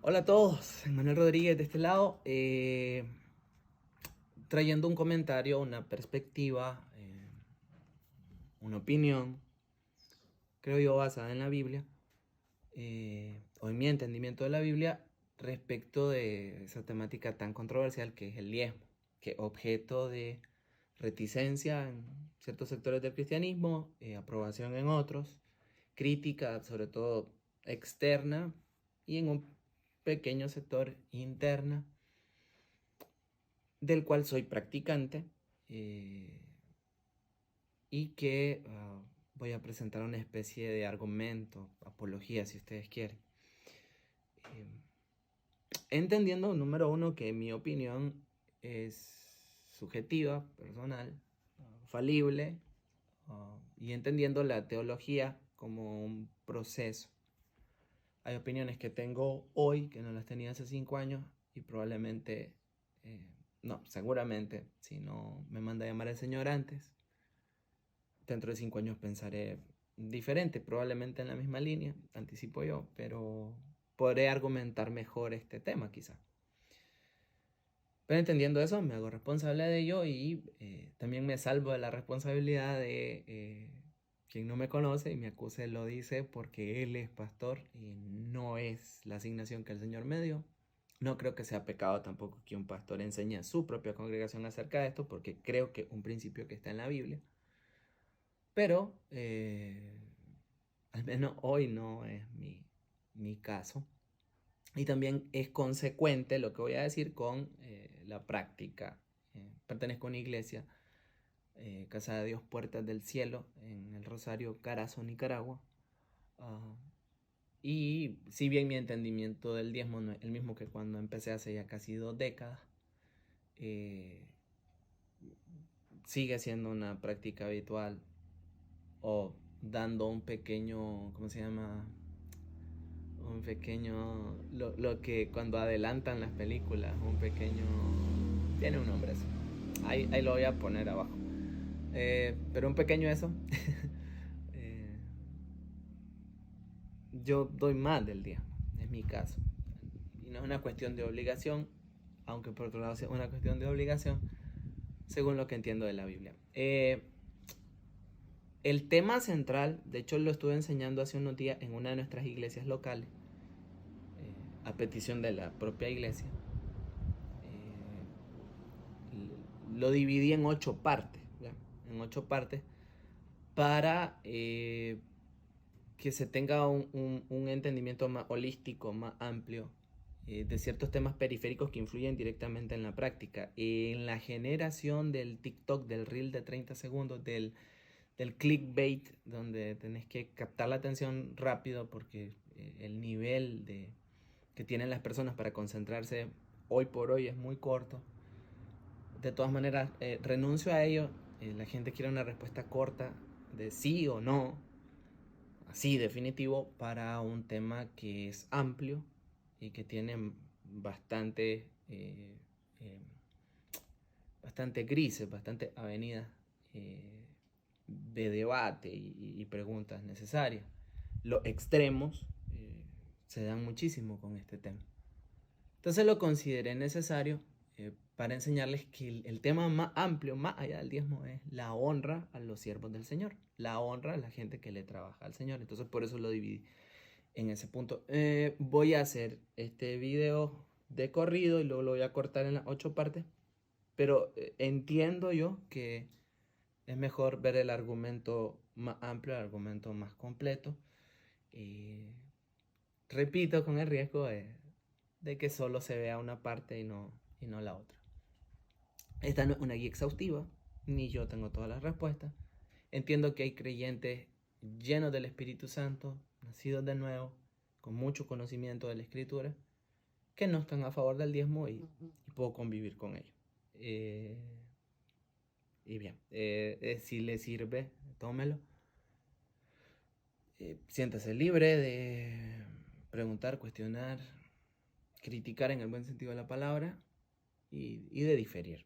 Hola a todos, Manuel Rodríguez de este lado, trayendo un comentario, una perspectiva, una opinión, creo yo, basada en la Biblia, o en mi entendimiento de la Biblia, respecto de esa temática tan controversial que es el diezmo, que es objeto de reticencia en ciertos sectores del cristianismo, aprobación en otros, crítica sobre todo externa y en un pequeño sector interna del cual soy practicante, y que voy a presentar una especie de argumento, apología si ustedes quieren. Eh, Entendiendo, número uno, que mi opinión es subjetiva, personal, falible, y entendiendo la teología como un proceso. Hay opiniones que tengo hoy que no las tenía hace 5 años y probablemente, no, seguramente, si no me manda a llamar el Señor antes, dentro de 5 años pensaré diferente, probablemente en la misma línea, anticipo yo, pero podré argumentar mejor este tema quizá. Pero entendiendo eso, me hago responsable de ello y también me salvo de la responsabilidad de quien no me conoce y me acuse lo dice porque él es pastor y no es la asignación que el Señor me dio. No creo que sea pecado tampoco que un pastor enseñe a su propia congregación acerca de esto, porque creo que es un principio que está en la Biblia. Pero al menos hoy no es mi caso. Y también es consecuente lo que voy a decir con la práctica. Pertenezco a una iglesia, Casa de Dios Puertas del Cielo, en el Rosario, Carazo, Nicaragua. Ah, y si bien mi entendimiento del diezmo no es el mismo que cuando empecé hace ya casi 2 décadas, eh, sigue siendo una práctica habitual, o dando un pequeño, ¿cómo se llama? Un pequeño, lo que cuando adelantan las películas, un pequeño, tiene un nombre eso, ahí lo voy a poner abajo, pero un pequeño eso. eh, yo doy más del diezmo, es mi caso, y no es una cuestión de obligación, aunque por otro lado sea una cuestión de obligación, según lo que entiendo de la Biblia. El tema central, de hecho lo estuve enseñando hace unos días en una de nuestras iglesias locales, a petición de la propia iglesia. Lo dividí en 8 partes, ¿ya? En 8 partes, para que se tenga un entendimiento más holístico, más amplio, de ciertos temas periféricos que influyen directamente en la práctica, en la generación del TikTok, del reel de 30 segundos, del clickbait, donde tenés que captar la atención rápido porque el nivel que tienen las personas para concentrarse hoy por hoy es muy corto. De todas maneras, renuncio a ello. La gente quiere una respuesta corta de sí o no, así definitivo, para un tema que es amplio y que tiene eh, bastante grises, bastante avenidas de debate y preguntas necesarias. Los extremos se dan muchísimo con este tema. Entonces lo consideré necesario para enseñarles que el tema más amplio, más allá del diezmo, es la honra a los siervos del Señor, la honra a la gente que le trabaja al Señor. Entonces por eso lo dividí en ese punto. Voy a hacer este video de corrido y luego lo voy a cortar en las 8 partes, pero entiendo yo que es mejor ver el argumento más amplio, el argumento más completo. Y repito, con el riesgo de que solo se vea una parte y no la otra. Esta no es una guía exhaustiva, ni yo tengo todas las respuestas. Entiendo que hay creyentes llenos del Espíritu Santo, nacidos de nuevo, con mucho conocimiento de la Escritura, que no están a favor del diezmo y puedo convivir con ellos. Y bien, si le sirve, tómelo. Siéntase libre de preguntar, cuestionar, criticar en el buen sentido de la palabra y de diferir.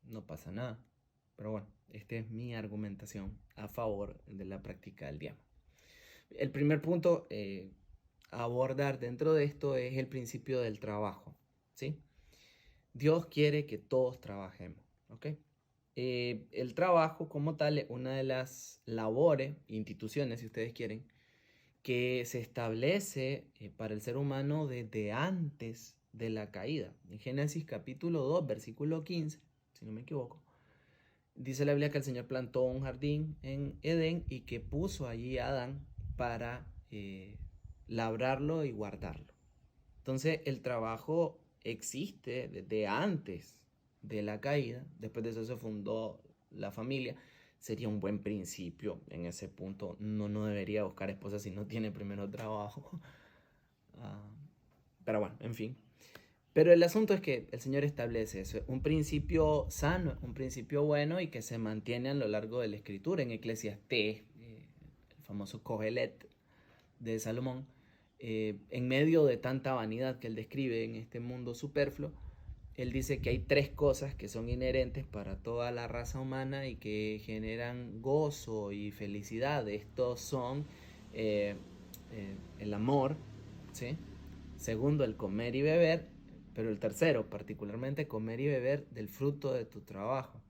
No pasa nada. Pero bueno, esta es mi argumentación a favor de la práctica del diezmo. El primer punto, abordar dentro de esto es el principio del trabajo, ¿sí? Dios quiere que todos trabajemos, ¿ok? El trabajo como tal es una de las labores, instituciones, si ustedes quieren, que se establece para el ser humano desde antes de la caída. En Génesis capítulo 2, versículo 15, si no me equivoco, dice la Biblia que el Señor plantó un jardín en Edén y que puso allí a Adán para labrarlo y guardarlo. Entonces el trabajo existe desde antes de la caída. Después de eso se fundó la familia. Sería un buen principio en ese punto. No debería buscar esposa si no tiene primero trabajo. Pero bueno, en fin. Pero el asunto es que el Señor establece eso, un principio sano, un principio bueno y que se mantiene a lo largo de la Escritura. En Eclesiastés, el famoso Cogelet de Salomón, en medio de tanta vanidad que él describe en este mundo superfluo, él dice que hay tres cosas que son inherentes para toda la raza humana y que generan gozo y felicidad. Estos son el amor, ¿sí? Segundo, el comer y beber, pero el tercero, particularmente, comer y beber del fruto de tu trabajo.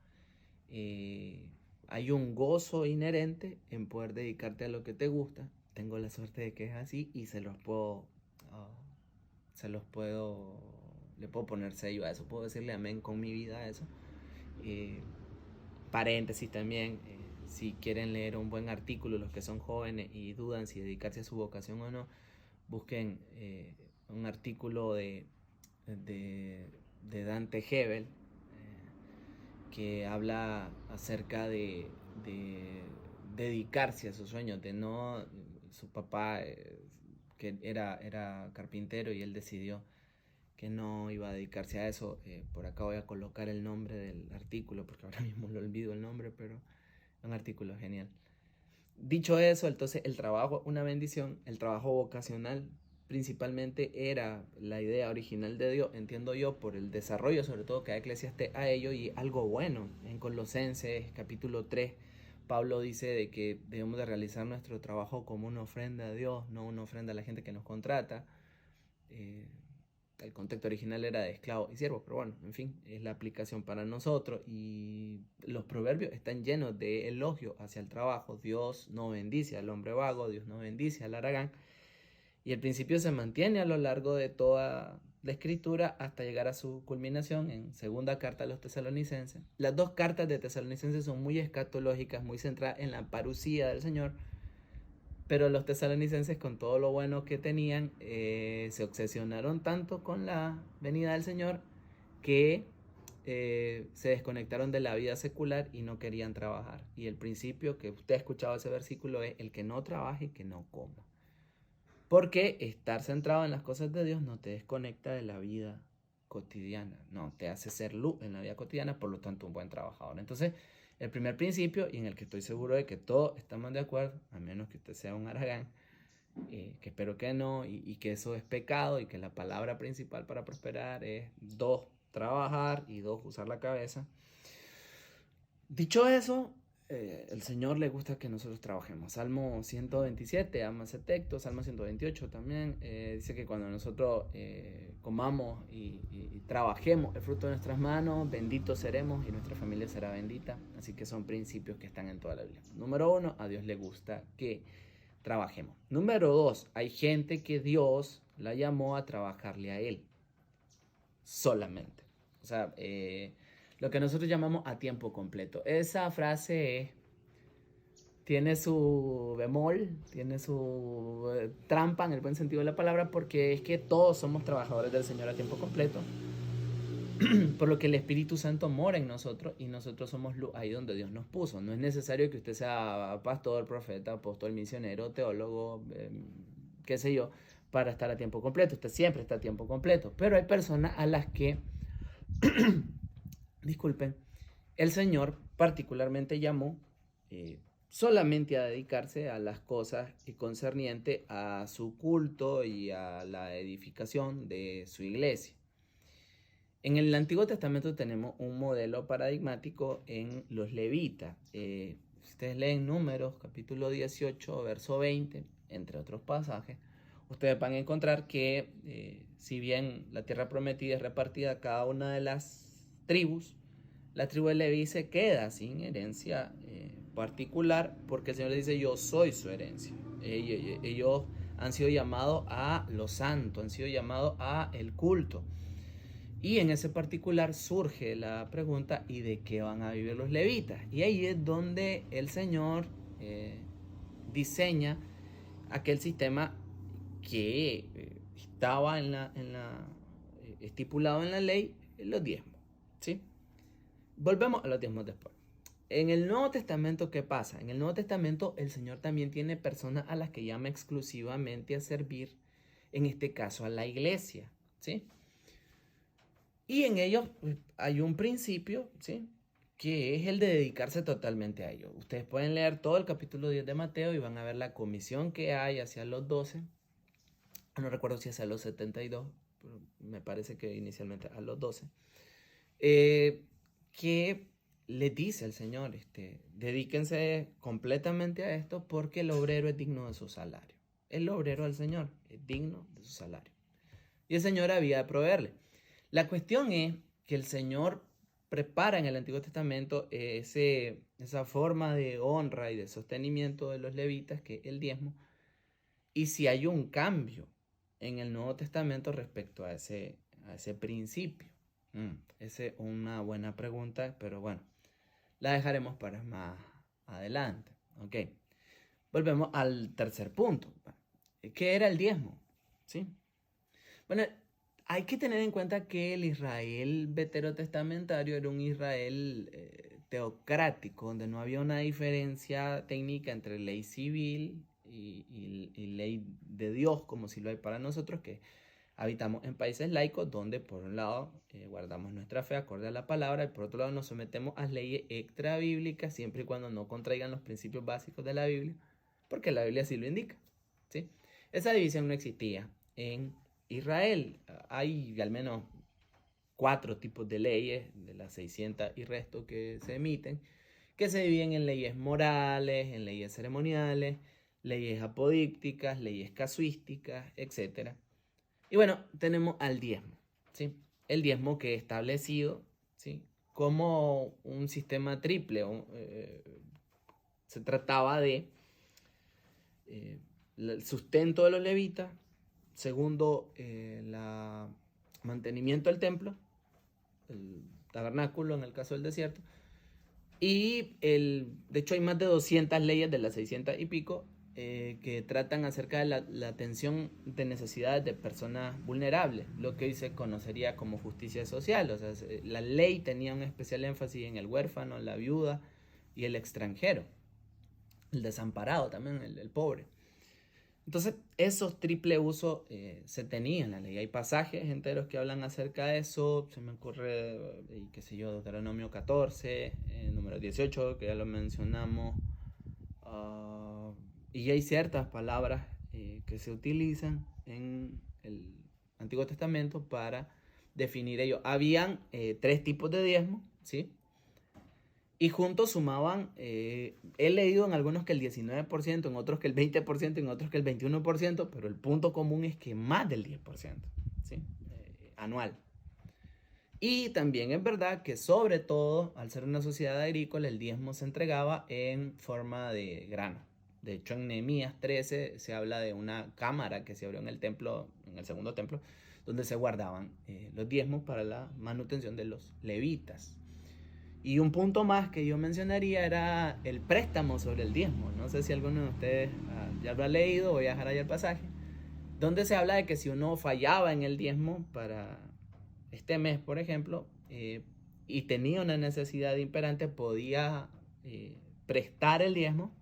Hay un gozo inherente en poder dedicarte a lo que te gusta. Tengo la suerte de que es así y le puedo poner sello a eso, puedo decirle amén con mi vida a eso. Paréntesis también, si quieren leer un buen artículo, los que son jóvenes y dudan si dedicarse a su vocación o no, busquen un artículo de Dante Hebel, que habla acerca de dedicarse a sus sueños, de no, su papá que era carpintero y él decidió que no iba a dedicarse a eso. Por acá voy a colocar el nombre del artículo porque ahora mismo lo olvido el nombre, pero es un artículo genial. Dicho eso, entonces el trabajo es una bendición, el trabajo vocacional principalmente era la idea original de Dios, entiendo yo, por el desarrollo sobre todo que da Eclesiastés a ello y algo bueno. En Colosenses capítulo 3, Pablo dice de que debemos de realizar nuestro trabajo como una ofrenda a Dios, no una ofrenda a la gente que nos contrata. El contexto original era de esclavos y siervos, pero bueno, en fin, es la aplicación para nosotros y los proverbios están llenos de elogios hacia el trabajo. Dios no bendice al hombre vago, Dios no bendice al haragán. Y el principio se mantiene a lo largo de toda la escritura hasta llegar a su culminación en segunda carta a los tesalonicenses. Las dos cartas de Tesalonicenses son muy escatológicas, muy centradas en la parucía del Señor, pero los tesalonicenses, con todo lo bueno que tenían, se obsesionaron tanto con la venida del Señor que se desconectaron de la vida secular y no querían trabajar. Y el principio que usted ha escuchado ese versículo es: el que no trabaje, que no coma. Porque estar centrado en las cosas de Dios no te desconecta de la vida cotidiana, no, te hace ser luz en la vida cotidiana, por lo tanto un buen trabajador. Entonces, el primer principio, y en el que estoy seguro de que todos estamos de acuerdo, a menos que usted sea un haragán, que espero que no, y que eso es pecado, y que la palabra principal para prosperar es 2, trabajar, y 2, usar la cabeza. Dicho eso, el Señor le gusta que nosotros trabajemos. Salmo 127, ama ese texto. Salmo 128 también dice que cuando nosotros comamos y trabajemos el fruto de nuestras manos, benditos seremos y nuestra familia será bendita. Así que son principios que están en toda la Biblia. Número 1, a Dios le gusta que trabajemos. Número 2, hay gente que Dios la llamó a trabajarle a Él solamente. O sea, lo que nosotros llamamos a tiempo completo. Esa frase tiene su bemol, tiene su trampa en el buen sentido de la palabra, porque es que todos somos trabajadores del Señor a tiempo completo, por lo que el Espíritu Santo mora en nosotros y nosotros somos luz ahí donde Dios nos puso. No es necesario que usted sea pastor, profeta, apóstol, misionero, teólogo, qué sé yo, para estar a tiempo completo. Usted siempre está a tiempo completo, pero hay personas a las que disculpen, el Señor particularmente llamó solamente a dedicarse a las cosas concernientes a su culto y a la edificación de su iglesia. En el Antiguo Testamento tenemos un modelo paradigmático en los levitas. Ustedes leen Números, capítulo 18, verso 20, entre otros pasajes, ustedes van a encontrar que si bien la tierra prometida es repartida a cada una de las tribus, la tribu de Leví se queda sin herencia particular porque el Señor le dice: yo soy su herencia. Ellos han sido llamados a lo santo, han sido llamados a el culto. Y en ese particular surge la pregunta: ¿y de qué van a vivir los levitas? Y ahí es donde el Señor diseña aquel sistema que estaba estipulado en la ley, los diezmos, ¿sí? Volvemos a los diezmos después. En el Nuevo Testamento, ¿qué pasa? En el Nuevo Testamento el Señor también tiene personas a las que llama exclusivamente a servir, en este caso a la iglesia, ¿sí? Y en ellos hay un principio, ¿sí?, que es el de dedicarse totalmente a ellos. Ustedes pueden leer todo el capítulo 10 de Mateo y van a ver la comisión que hay hacia los 12. No recuerdo si es a los 72, pero me parece que inicialmente a los 12. Que le dice el Señor, dedíquense completamente a esto porque el obrero es digno de su salario. El obrero del Señor es digno de su salario. Y el Señor había de proveerle. La cuestión es que el Señor prepara en el Antiguo Testamento esa forma de honra y de sostenimiento de los levitas, que es el diezmo. Y si hay un cambio en el Nuevo Testamento respecto a ese principio. Esa es una buena pregunta, pero bueno, la dejaremos para más adelante. Ok. Volvemos al tercer punto. ¿Qué era el diezmo? ¿Sí? Bueno, hay que tener en cuenta que el Israel veterotestamentario era un Israel teocrático, donde no había una diferencia técnica entre ley civil y ley de Dios, como si lo hay para nosotros, que habitamos en países laicos, donde por un lado guardamos nuestra fe acorde a la palabra y por otro lado nos sometemos a leyes extrabíblicas siempre y cuando no contraigan los principios básicos de la Biblia, porque la Biblia sí lo indica, ¿sí? Esa división no existía en Israel. Hay al menos 4 tipos de leyes, de las 600 y resto que se emiten, que se dividen en leyes morales, en leyes ceremoniales, leyes apodícticas, leyes casuísticas, etc. Y bueno, tenemos al diezmo, ¿sí? El diezmo que es establecido, ¿sí?, como un sistema triple. Se trataba de el sustento de los levitas. Segundo, el mantenimiento del templo, el tabernáculo en el caso del desierto. Y de hecho hay más de 200 leyes de las 600 y pico que tratan acerca de la atención de necesidades de personas vulnerables, lo que hoy se conocería como justicia social. O sea, la ley tenía un especial énfasis en el huérfano, la viuda y el extranjero, el desamparado también, el pobre. Entonces, esos triple usos se tenían en la ley. Hay pasajes enteros que hablan acerca de eso. Se me ocurre, qué sé yo, Deuteronomio 14, número 18, que ya lo mencionamos. Y hay ciertas palabras que se utilizan en el Antiguo Testamento para definir ello. Habían 3 tipos de diezmo, ¿sí? Y juntos sumaban, he leído en algunos que el 19%, en otros que el 20%, en otros que el 21%, pero el punto común es que más del 10%, ¿sí?, anual. Y también es verdad que sobre todo, al ser una sociedad agrícola, el diezmo se entregaba en forma de grano. De hecho, en Nehemías 13 se habla de una cámara que se abrió en el templo, en el segundo templo, donde se guardaban los diezmos para la manutención de los levitas. Y un punto más que yo mencionaría era el préstamo sobre el diezmo. No sé si alguno de ustedes ya lo ha leído, voy a dejar ahí el pasaje, donde se habla de que si uno fallaba en el diezmo para este mes, por ejemplo, y tenía una necesidad imperante, podía prestar el diezmo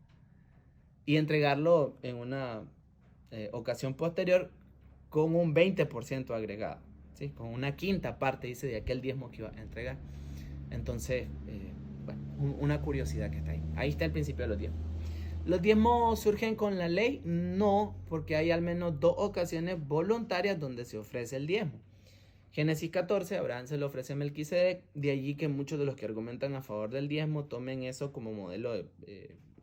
y entregarlo en una ocasión posterior con un 20% agregado, ¿sí?, con una quinta parte, dice, de aquel diezmo que iba a entregar. Entonces, bueno, una curiosidad que está ahí. Ahí está el principio de los diezmos. ¿Los diezmos surgen con la ley? No, porque hay al menos 2 ocasiones voluntarias donde se ofrece el diezmo. Génesis 14, Abraham se lo ofrece a Melquisedec. De allí que muchos de los que argumentan a favor del diezmo tomen eso como modelo,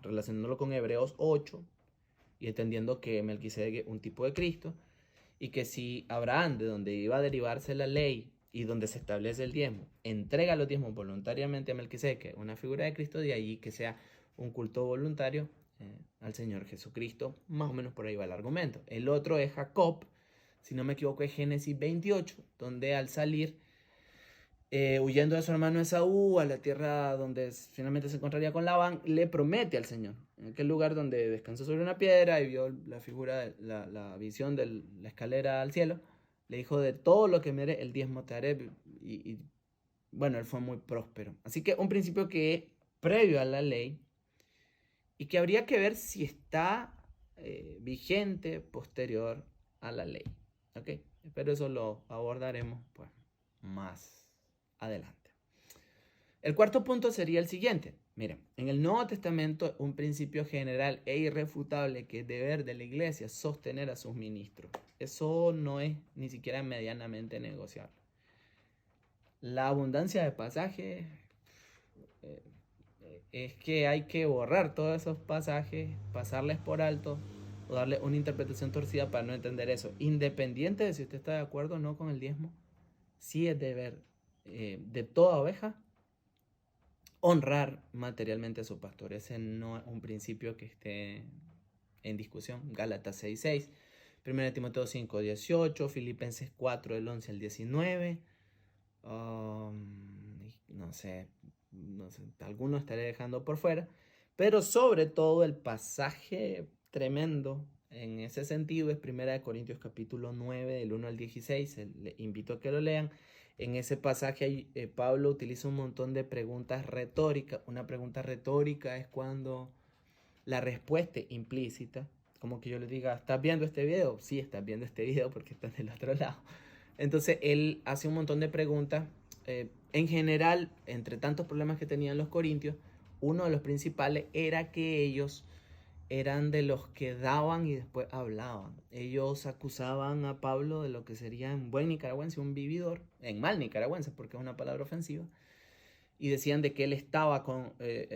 relacionándolo con Hebreos 8, y entendiendo que Melquisedec es un tipo de Cristo, y que si Abraham, de donde iba a derivarse la ley y donde se establece el diezmo, entrega los diezmos voluntariamente a Melquisedec, una figura de Cristo, de allí que sea un culto voluntario al Señor Jesucristo. Más o menos por ahí va el argumento. El otro es Jacob, si no me equivoco es Génesis 28, donde al salir huyendo de su hermano Esaú a la tierra donde finalmente se encontraría con Labán, le promete al Señor, en aquel lugar donde descansó sobre una piedra y vio la figura, la visión de la escalera al cielo, le dijo: de todo lo que me dé, el diezmo te haré. Y bueno, él fue muy próspero. Así que un principio que es previo a la ley y que habría que ver si está vigente posterior a la ley. ¿Ok? Pero eso lo abordaremos pues más adelante. El cuarto punto sería el siguiente. Miren, en el Nuevo Testamento un principio general e irrefutable que es deber de la iglesia sostener a sus ministros. Eso no es ni siquiera medianamente negociable. La abundancia de pasajes es que hay que borrar todos esos pasajes, pasarles por alto o darle una interpretación torcida para no entender eso. Independiente de si usted está de acuerdo o no con el diezmo, sí es deber de toda oveja honrar materialmente a su pastor. Ese no es un principio que esté en discusión. Gálatas 6:6, 1 Timoteo 5:18, Filipenses 4 del 11 al 19. No sé, algunos estaré dejando por fuera, pero sobre todo el pasaje tremendo en ese sentido es 1 Corintios capítulo 9 del 1 al 16. Les invito a que lo lean. En ese pasaje Pablo utiliza un montón de preguntas retóricas. Una pregunta retórica es cuando la respuesta implícita, como que yo le diga: ¿estás viendo este video? Sí, estás viendo este video porque estás del otro lado. Entonces él hace un montón de preguntas. En general, entre tantos problemas que tenían los corintios, uno de los principales era que ellos eran de los que daban y después hablaban. Ellos acusaban a Pablo de lo que sería en buen nicaragüense un vividor, en mal nicaragüense porque es una palabra ofensiva, y decían de que él estaba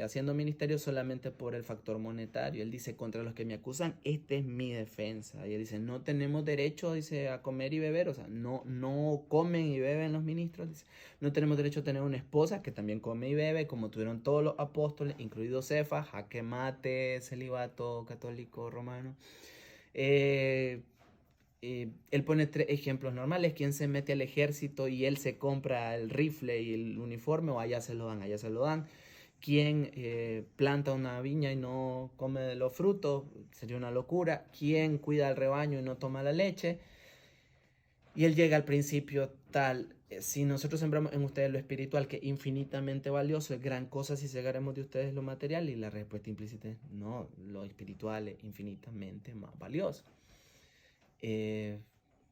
haciendo ministerio solamente por el factor monetario. Él dice: contra los que me acusan, esta es mi defensa. Y él dice: no tenemos derecho, dice, a comer y beber. O sea, no comen y beben los ministros. Dice: no tenemos derecho a tener una esposa que también come y bebe, como tuvieron todos los apóstoles, incluido Cefas, jaque mate, celibato católico romano. Él pone 3 ejemplos normales: quien se mete al ejército y él se compra el rifle y el uniforme, o allá se lo dan. Quien planta una viña y no come de los frutos, sería una locura. Quien cuida el rebaño y no toma la leche. Y él llega al principio tal: si nosotros sembramos en ustedes lo espiritual, que es infinitamente valioso, es gran cosa si cegaremos de ustedes lo material. Y la respuesta implícita es: no, lo espiritual es infinitamente más valioso.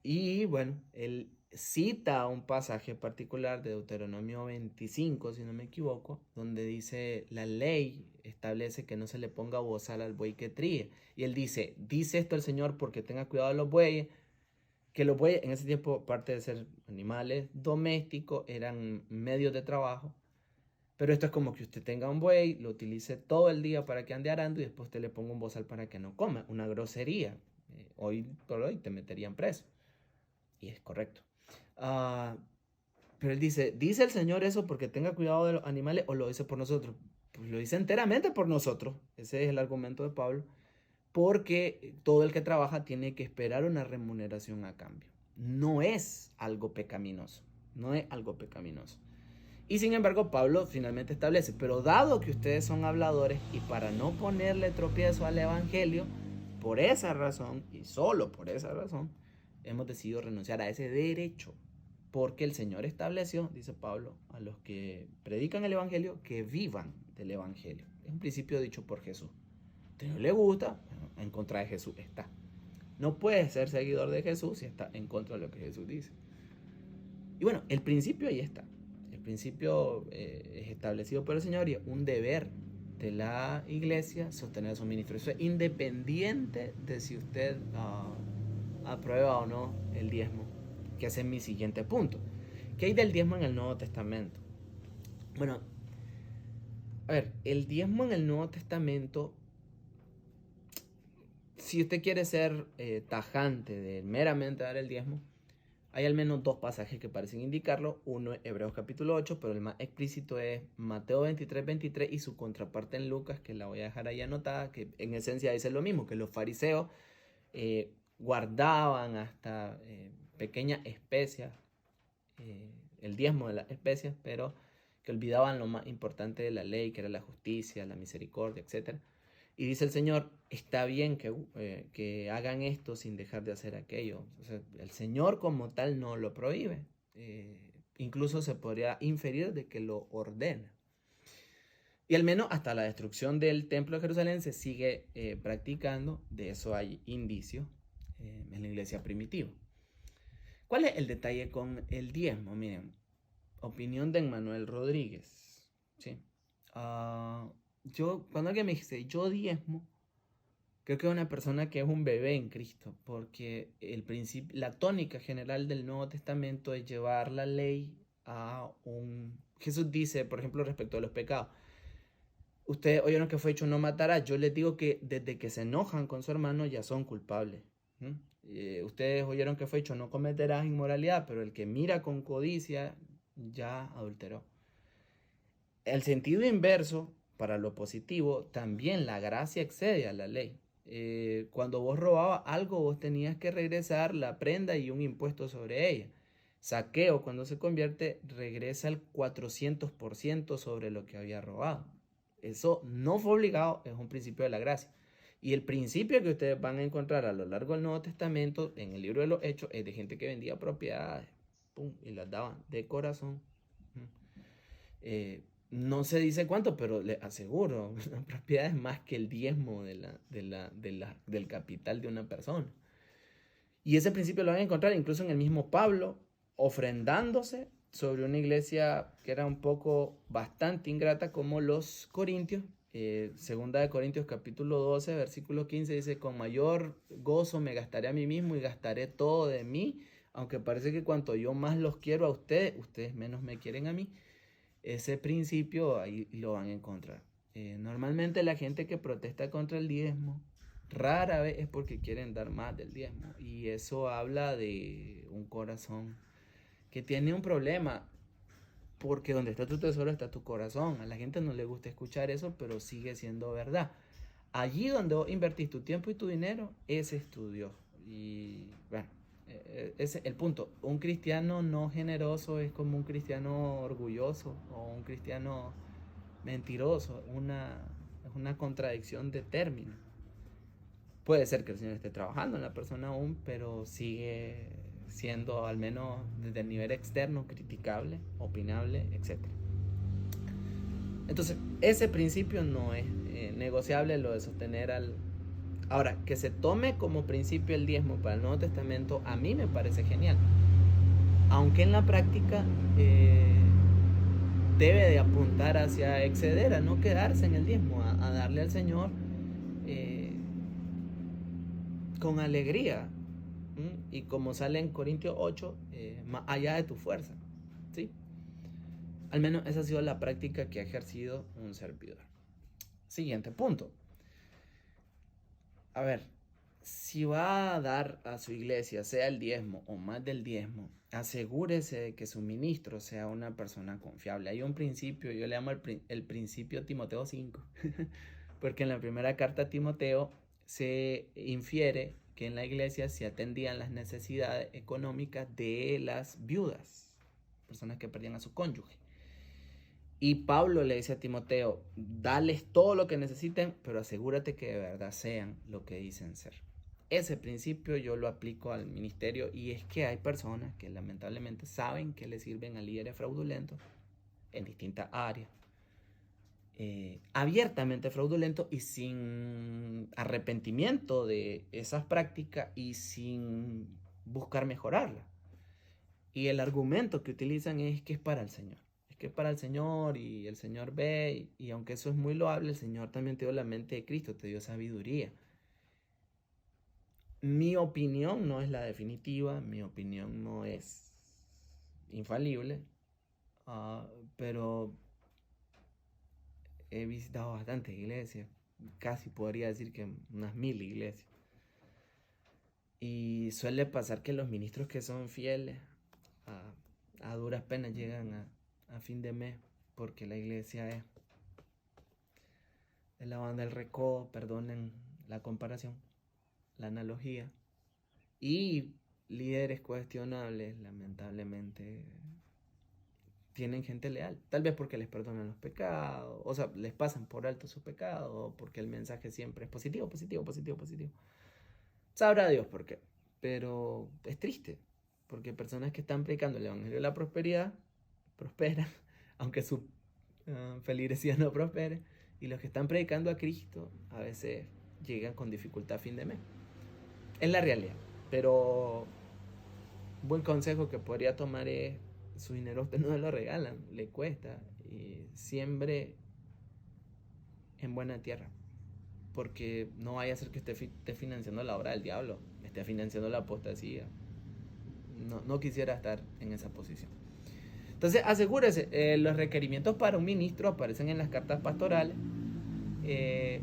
Y bueno, él cita un pasaje particular de Deuteronomio 25, si no me equivoco, donde dice: la ley establece que no se le ponga bozal al buey que tríe. Y él dice esto el Señor porque tenga cuidado de los bueyes, que los bueyes en ese tiempo, aparte de ser animales domésticos, eran medios de trabajo. Pero esto es como que usted tenga un buey, lo utilice todo el día para que ande arando y después usted le ponga un bozal para que no coma. Una grosería. Hoy por hoy te meterían preso. Y es correcto. Pero él dice el Señor eso porque tenga cuidado de los animales, o lo dice por nosotros? Pues lo dice enteramente por nosotros. Ese es el argumento de Pablo. Porque todo el que trabaja tiene que esperar una remuneración a cambio. No es algo pecaminoso. No es algo pecaminoso. Y sin embargo, Pablo finalmente establece: pero dado que ustedes son habladores, y para no ponerle tropiezo al evangelio, por esa razón, y solo por esa razón, hemos decidido renunciar a ese derecho. Porque el Señor estableció, dice Pablo, a los que predican el evangelio que vivan del evangelio. Es un principio dicho por Jesús. A usted no le gusta, en contra de Jesús está. No puedes ser seguidor de Jesús si está en contra de lo que Jesús dice. Y bueno, el principio ahí está. El principio es establecido por el Señor y es un deber de la iglesia sostener a sus ministros. Eso es independiente de si usted aprueba o no el diezmo, que ese es mi siguiente punto. ¿Qué hay del diezmo en el Nuevo Testamento? Bueno, a ver, el diezmo en el Nuevo Testamento si usted quiere ser tajante de meramente dar el diezmo, hay al menos dos pasajes que parecen indicarlo. Uno es Hebreos capítulo 8, pero el más explícito es Mateo 23 y su contraparte en Lucas, que la voy a dejar ahí anotada, que en esencia dice lo mismo, que los fariseos guardaban hasta pequeñas especias, el diezmo de las especias, pero que olvidaban lo más importante de la ley, que era la justicia, la misericordia, etc. Y dice el Señor, está bien que hagan esto sin dejar de hacer aquello. O sea, el Señor como tal no lo prohíbe. Incluso se podría inferir de que lo ordena. Y al menos hasta la destrucción del templo de Jerusalén se sigue practicando. De eso hay indicios en la iglesia primitiva. ¿Cuál es el detalle con el diezmo? Miren, opinión de Emmanuel Rodríguez. ¿Sí? Cuando alguien me dice, yo diezmo, creo que es una persona que es un bebé en Cristo, porque la tónica general del Nuevo Testamento es llevar la ley a un... Jesús dice, por ejemplo, respecto a los pecados, ustedes oyeron que fue hecho no matarás. Yo les digo que desde que se enojan con su hermano ya son culpables. Ustedes oyeron que fue hecho no cometerás inmoralidad, pero el que mira con codicia ya adulteró. El sentido inverso, para lo positivo, también la gracia excede a la ley. Cuando vos robabas algo, vos tenías que regresar la prenda y un impuesto sobre ella. Saqueo, cuando se convierte, regresa el 400% sobre lo que había robado. Eso no fue obligado, es un principio de la gracia. Y el principio que ustedes van a encontrar a lo largo del Nuevo Testamento, en el libro de los Hechos, es de gente que vendía propiedades, pum, y las daban de corazón. No se dice cuánto, pero le aseguro, una propiedad es más que el diezmo del capital de una persona. Y ese principio lo van a encontrar incluso en el mismo Pablo, ofrendándose sobre una iglesia que era un poco bastante ingrata como los corintios. Segunda de Corintios capítulo 12, versículo 15 dice, con mayor gozo me gastaré a mí mismo y gastaré todo de mí, aunque parece que cuanto yo más los quiero a ustedes, ustedes menos me quieren a mí. Ese principio ahí lo van a encontrar. Normalmente la gente que protesta contra el diezmo rara vez es porque quieren dar más del diezmo, y eso habla de un corazón que tiene un problema, porque donde está tu tesoro está tu corazón. A la gente no le gusta escuchar eso, pero sigue siendo verdad. Allí donde vos invertís tu tiempo y tu dinero, ese es tu Dios. Y bueno, ese es el punto. Un cristiano no generoso es como un cristiano orgulloso o un cristiano mentiroso. Es una contradicción de términos. Puede ser que el Señor esté trabajando en la persona aún, pero sigue siendo, al menos desde el nivel externo, criticable, opinable, etc. Entonces, ese principio no es negociable, lo de sostener al... Ahora, que se tome como principio el diezmo para el Nuevo Testamento, a mí me parece genial. Aunque en la práctica debe de apuntar hacia exceder, a no quedarse en el diezmo, a darle al Señor con alegría. Y como sale en Corintios 8, más allá de tu fuerza. ¿Sí? Al menos esa ha sido la práctica que ha ejercido un servidor. Siguiente punto. A ver, si va a dar a su iglesia, sea el diezmo o más del diezmo, asegúrese de que su ministro sea una persona confiable. Hay un principio, yo le llamo el principio Timoteo 5, porque en la primera carta a Timoteo se infiere que en la iglesia se atendían las necesidades económicas de las viudas, personas que perdían a su cónyuge. Y Pablo le dice a Timoteo, dales todo lo que necesiten, pero asegúrate que de verdad sean lo que dicen ser. Ese principio yo lo aplico al ministerio, y es que hay personas que lamentablemente saben que le sirven a líderes fraudulentos en distintas áreas, abiertamente fraudulentos y sin arrepentimiento de esas prácticas y sin buscar mejorarlas. Y el argumento que utilizan es que es para el Señor. Es que es para el Señor y el Señor ve. Y aunque eso es muy loable, el Señor también te dio la mente de Cristo, te dio sabiduría. Mi opinión no es la definitiva, mi opinión no es infalible, pero he visitado bastantes iglesias, casi podría decir que unas 1000 iglesias. Y suele pasar que los ministros que son fieles a duras penas llegan a fin de mes porque la iglesia es la banda del recodo, perdonen la comparación, la analogía. Y líderes cuestionables, lamentablemente, tienen gente leal. Tal vez porque les perdonan los pecados, o sea, les pasan por alto sus pecados, o porque el mensaje siempre es positivo, positivo, positivo, positivo. Sabrá Dios por qué. Pero es triste, porque personas que están predicando el evangelio de la prosperidad prosperan, aunque su feligresía no prospere. Y los que están predicando a Cristo a veces llegan con dificultad a fin de mes. Es la realidad. Pero un buen consejo que podría tomar es: su dinero usted no lo regalan, le cuesta. Y siembre en buena tierra. Porque no vaya a ser que esté financiando la obra del diablo, esté financiando la apostasía. No quisiera estar en esa posición. Entonces, asegúrese, los requerimientos para un ministro aparecen en las cartas pastorales.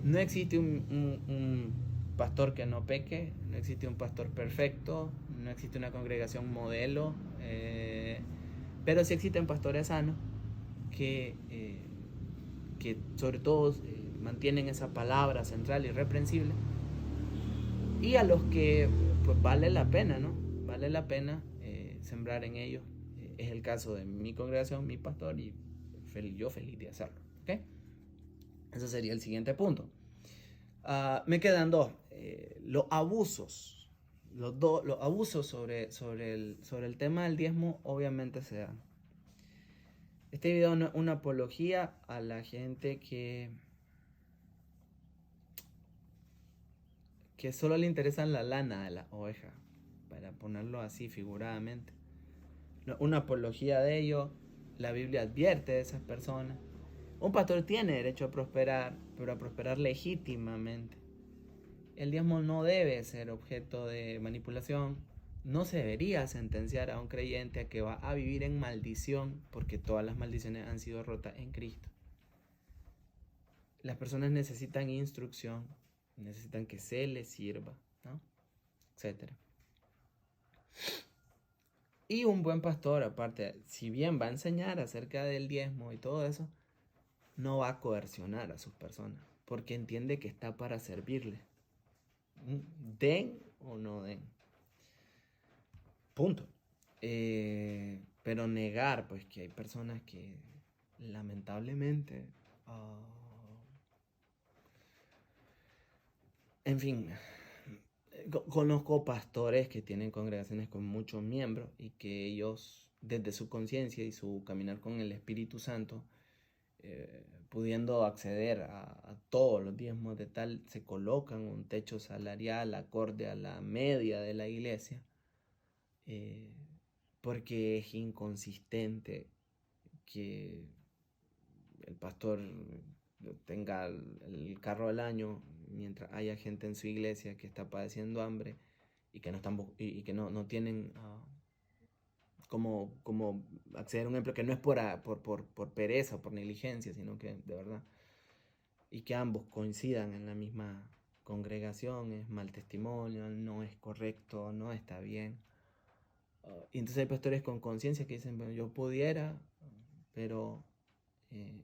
No existe un pastor que no peque, no existe un pastor perfecto, no existe una congregación modelo, pero sí existen pastores sanos que sobre todo mantienen esa palabra central y irreprensible, y a los que pues vale la pena, ¿no? Vale la pena sembrar en ellos. Es el caso de mi congregación, mi pastor, y yo feliz de hacerlo. ¿Okay? Ese sería el siguiente punto. Me quedan dos. Los abusos. Los abusos sobre el tema del diezmo obviamente se dan. Este video es una apología a la gente que solo le interesan la lana de la oveja, para ponerlo así figuradamente. Una apología de ello. La Biblia advierte de esas personas. Un pastor tiene derecho a prosperar, pero a prosperar legítimamente. El diezmo no debe ser objeto de manipulación. No se debería sentenciar a un creyente a que va a vivir en maldición, porque todas las maldiciones han sido rotas en Cristo. Las personas necesitan instrucción, necesitan que se les sirva, ¿no? Etcétera. Y un buen pastor, aparte, si bien va a enseñar acerca del diezmo y todo eso, no va a coercionar a sus personas, porque entiende que está para servirle. Den o no den. Punto. Pero negar, pues, que hay personas que lamentablemente, en fin, conozco pastores que tienen congregaciones con muchos miembros y que ellos, desde su conciencia y su caminar con el Espíritu Santo, pudiendo acceder a todos los diezmos de tal, se colocan un techo salarial acorde a la media de la iglesia, porque es inconsistente que el pastor tenga el carro del año mientras haya gente en su iglesia que está padeciendo hambre y que no tienen como acceder a un empleo, que no es por pereza o por negligencia, sino que de verdad, y que ambos coincidan en la misma congregación. Es mal testimonio, no es correcto, no está bien. Y entonces hay pastores con conciencia que dicen: bueno, yo pudiera, pero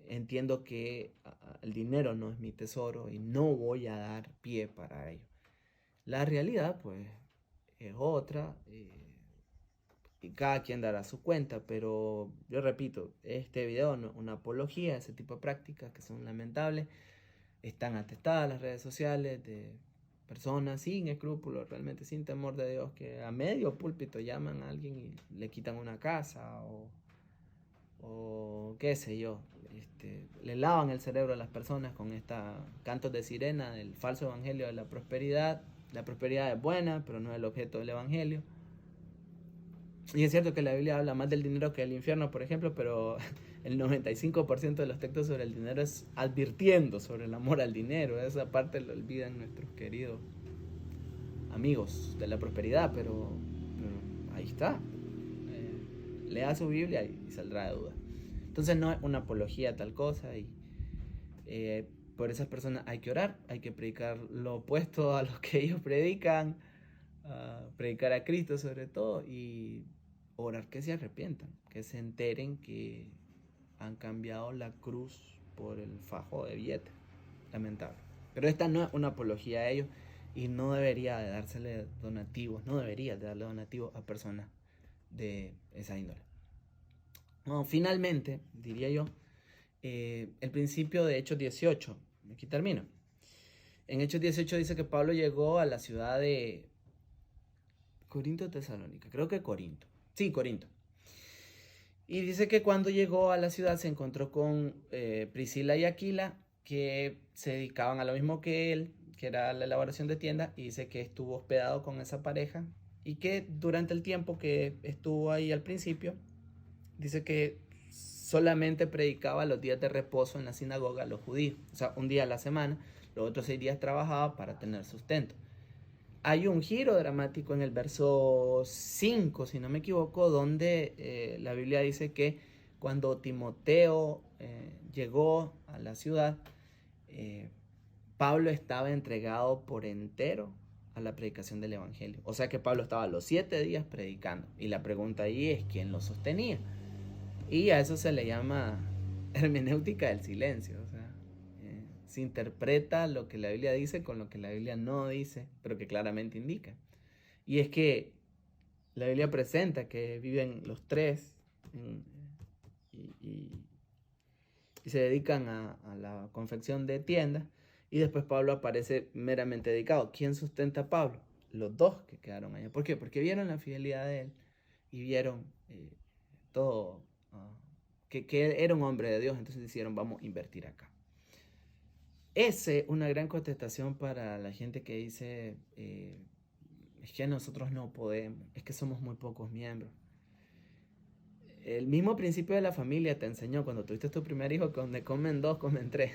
entiendo que el dinero no es mi tesoro y no voy a dar pie para ello. La realidad, pues, es otra, y cada quien dará su cuenta, pero yo repito, este video no es una apología a ese tipo de prácticas que son lamentables. Están atestadas las redes sociales de personas sin escrúpulos, realmente sin temor de Dios, que a medio púlpito llaman a alguien y le quitan una casa, o qué sé yo, le lavan el cerebro a las personas con estos cantos de sirena del falso evangelio de la prosperidad. La prosperidad es buena, pero no es el objeto del evangelio. Y es cierto que la Biblia habla más del dinero que del infierno, por ejemplo, pero el 95% de los textos sobre el dinero es advirtiendo sobre el amor al dinero. Esa parte lo olvidan nuestros queridos amigos de la prosperidad, pero ahí está. Lea su Biblia y saldrá de duda. Entonces no es una apología a tal cosa, y por esas personas hay que orar, hay que predicar lo opuesto a lo que ellos predican, predicar a Cristo sobre todo y orar que se arrepientan, que se enteren que han cambiado la cruz por el fajo de billete. Lamentable. Pero esta no es una apología a ellos y no debería de dársele donativos, no debería de darle donativos a personas de esa índole. No, finalmente, diría yo, el principio de Hechos 18, aquí termino. En Hechos 18 dice que Pablo llegó a la ciudad de Corinto o Tesalónica, creo que Corinto. Sí, Corinto. Y dice que cuando llegó a la ciudad se encontró con Priscila y Aquila, que se dedicaban a lo mismo que él, que era la elaboración de tiendas, y dice que estuvo hospedado con esa pareja y que durante el tiempo que estuvo ahí al principio, dice que solamente predicaba los días de reposo en la sinagoga a los judíos, o sea, un día a la semana, los otros 6 días trabajaba para tener sustento. Hay un giro dramático en el verso 5, si no me equivoco, donde la Biblia dice que cuando Timoteo llegó a la ciudad, Pablo estaba entregado por entero a la predicación del Evangelio. O sea que Pablo estaba los 7 días predicando. Y la pregunta ahí es, ¿quién lo sostenía? Y a eso se le llama hermenéutica del silencio. O sea, se interpreta lo que la Biblia dice con lo que la Biblia no dice, pero que claramente indica. Y es que la Biblia presenta que viven los tres y se dedican a la confección de tiendas. Y después Pablo aparece meramente dedicado. ¿Quién sustenta a Pablo? Los dos que quedaron allá. ¿Por qué? Porque vieron la fidelidad de él y vieron todo, que era un hombre de Dios. Entonces dijeron, vamos a invertir acá. Esa es una gran contestación para la gente que dice, es que nosotros no podemos, es que somos muy pocos miembros. El mismo principio de la familia te enseñó cuando tuviste tu primer hijo que donde comen 2, comen 3.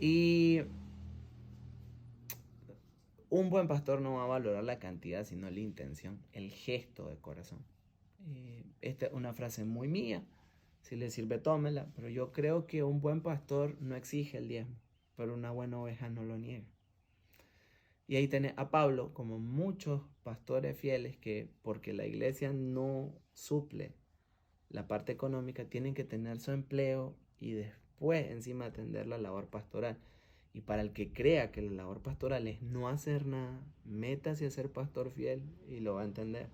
Y un buen pastor no va a valorar la cantidad, sino la intención, el gesto de corazón. Esta es una frase muy mía. Si le sirve, tómela. Pero yo creo que un buen pastor no exige el diezmo, pero una buena oveja no lo niega. Y ahí tenés a Pablo, como muchos pastores fieles, que porque la iglesia no suple la parte económica, tienen que tener su empleo y después encima atender la labor pastoral. Y para el que crea que la labor pastoral es no hacer nada, métase a ser pastor fiel y lo va a entender.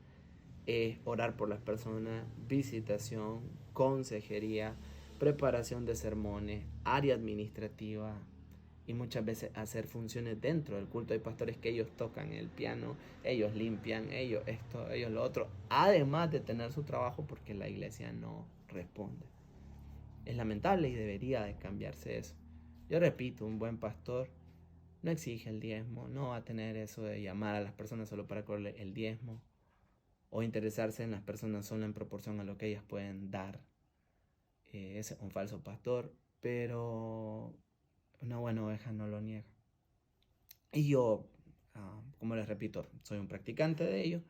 Es orar por las personas, visitación, consejería, preparación de sermones, área administrativa y muchas veces hacer funciones dentro del culto. Hay pastores que ellos tocan el piano, ellos limpian, ellos esto, ellos lo otro, además de tener su trabajo porque la iglesia no responde. Es lamentable y debería de cambiarse eso. Yo repito, un buen pastor no exige el diezmo, no va a tener eso de llamar a las personas solo para cobrarle el diezmo o interesarse en las personas solo en proporción a lo que ellas pueden dar. Es un falso pastor, pero una buena oveja no lo niega. Y yo, como les repito, soy un practicante de ello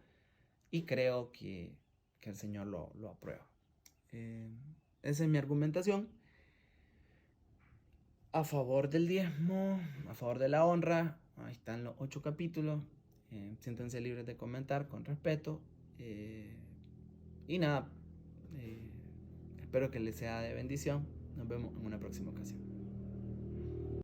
y creo que el Señor lo aprueba. Esa es mi argumentación. A favor del diezmo, a favor de la honra, ahí están los 8 capítulos. Siéntense libres de comentar con respeto. Y nada, espero que les sea de bendición. Nos vemos en una próxima ocasión.